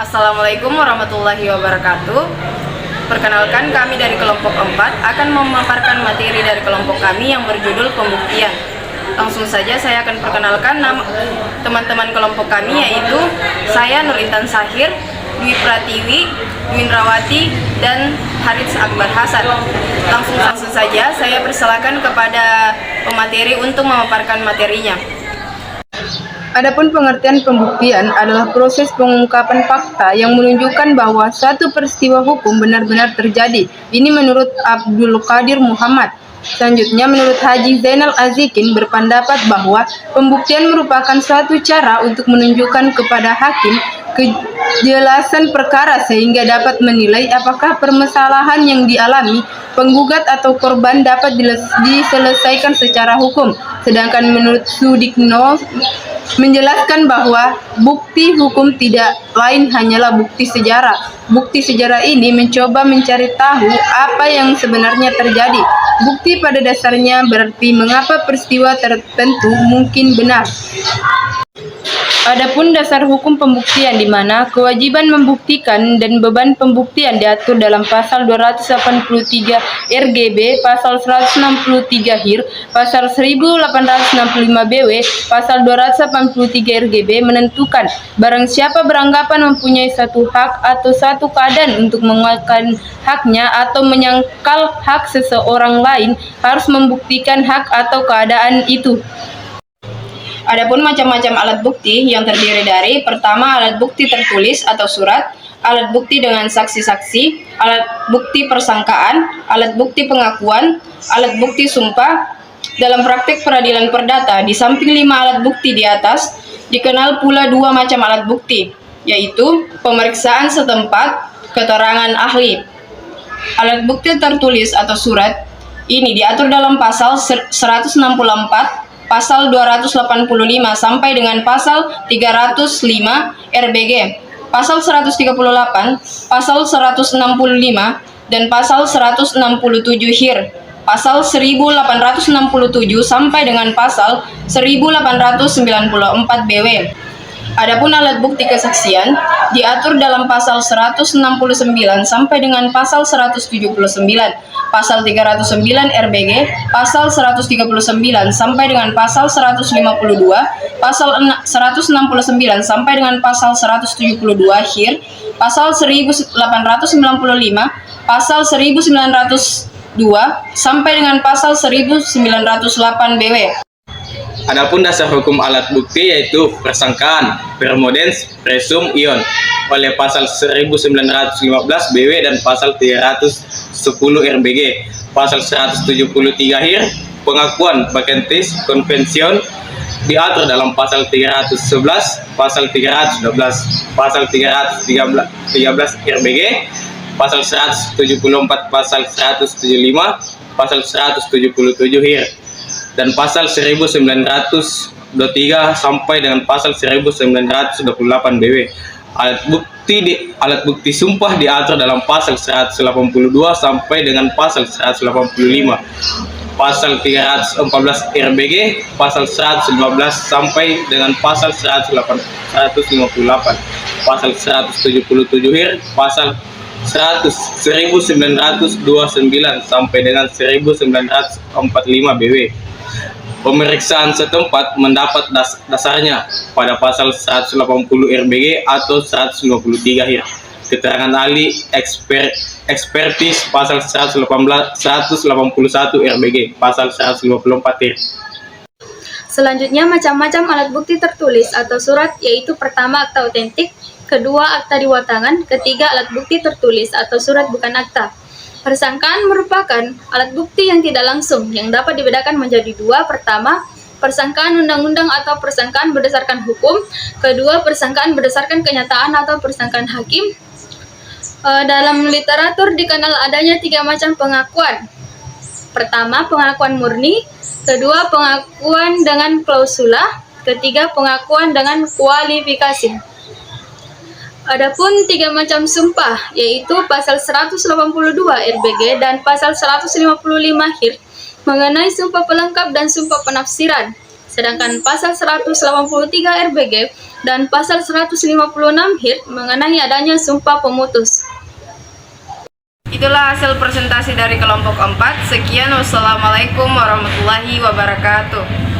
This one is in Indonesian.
Assalamualaikum warahmatullahi wabarakatuh. Perkenalkan, kami dari kelompok 4 akan memaparkan materi dari kelompok kami yang berjudul pembuktian. Langsung saja saya akan perkenalkan nama teman-teman kelompok kami, yaitu saya Nur Intan Sahir, Dwi Pratiwi, Dwi Rawati, dan Harits Akbar Hasan. Langsung saja saya persilakan kepada pemateri untuk memaparkan materinya. Adapun pengertian pembuktian adalah proses pengungkapan fakta yang menunjukkan bahwa suatu peristiwa hukum benar-benar terjadi. Ini menurut Abdul Qadir Muhammad. Selanjutnya, menurut Haji Zainal Azikin berpendapat bahwa pembuktian merupakan suatu cara untuk menunjukkan kepada hakim kejelasan perkara sehingga dapat menilai apakah permasalahan yang dialami penggugat atau korban dapat diselesaikan secara hukum. Sedangkan menurut Sudikno menjelaskan bahwa bukti hukum tidak lain hanyalah bukti sejarah. Bukti sejarah ini mencoba mencari tahu apa yang sebenarnya terjadi. Bukti pada dasarnya berarti mengapa peristiwa tertentu mungkin benar. Adapun dasar hukum pembuktian, di mana kewajiban membuktikan dan beban pembuktian diatur dalam pasal 283 RGB, pasal 163 HIR, pasal 1865 BW, pasal 283 RGB menentukan barang siapa beranggapan mempunyai satu hak atau satu keadaan untuk menguatkan haknya atau menyangkal hak seseorang lain harus membuktikan hak atau keadaan itu. Adapun macam-macam alat bukti yang terdiri dari: pertama, alat bukti tertulis atau surat, alat bukti dengan saksi-saksi, alat bukti persangkaan, alat bukti pengakuan, alat bukti sumpah. Dalam praktik peradilan perdata, di samping 5 alat bukti di atas, dikenal pula 2 macam alat bukti, yaitu pemeriksaan setempat, keterangan ahli. Alat bukti tertulis atau surat ini diatur dalam pasal 164, pasal 285 sampai dengan pasal 305 RBG, pasal 138, pasal 165, dan pasal 167 HIR, pasal 1867 sampai dengan pasal 1894 BW. Adapun alat bukti kesaksian diatur dalam pasal 169 sampai dengan pasal 179, pasal 309 RBG, pasal 139 sampai dengan pasal 152, pasal 169 sampai dengan pasal 172 HIR, pasal 1895, pasal 1902 sampai dengan pasal 1908 BW. Adapun dasar hukum alat bukti yaitu persangkaan, permodens, presum ion oleh pasal 1915 BW dan pasal 310 RBG, pasal 173 HIR, pengakuan vacantis konvension diatur dalam pasal 311, pasal 312, pasal 313 RBG, pasal 174, pasal 175, pasal 177 HIR, dan pasal 1923 sampai dengan pasal 1928 BW. Alat bukti sumpah diatur dalam pasal 182 sampai dengan pasal 185, pasal 314 RBG, pasal 115 sampai dengan pasal 158, pasal 177 HIR, pasal 1929 sampai dengan 1945 BW. Pemeriksaan setempat mendapat dasarnya pada pasal 180 RBG atau 153 HIR. Keterangan ahli ekspertis pasal 181 RBG, pasal 154 HIR. Selanjutnya, macam-macam alat bukti tertulis atau surat, yaitu pertama akta otentik, kedua akta diwatangan, ketiga alat bukti tertulis atau surat bukan akta. Persangkaan merupakan alat bukti yang tidak langsung yang dapat dibedakan menjadi 2. Pertama, persangkaan undang-undang atau persangkaan berdasarkan hukum. Kedua, persangkaan berdasarkan kenyataan atau persangkaan hakim. Dalam literatur dikenal adanya 3 macam pengakuan. Pertama, pengakuan murni. Kedua, pengakuan dengan klausula. Ketiga, pengakuan dengan kualifikasi. Adapun 3 macam sumpah, yaitu pasal 182 RBG dan pasal 155 HIR mengenai sumpah pelengkap dan sumpah penafsiran. Sedangkan pasal 183 RBG dan pasal 156 HIRT mengenai adanya sumpah pemutus. Itulah hasil presentasi dari kelompok 4. Sekian, wassalamualaikum warahmatullahi wabarakatuh.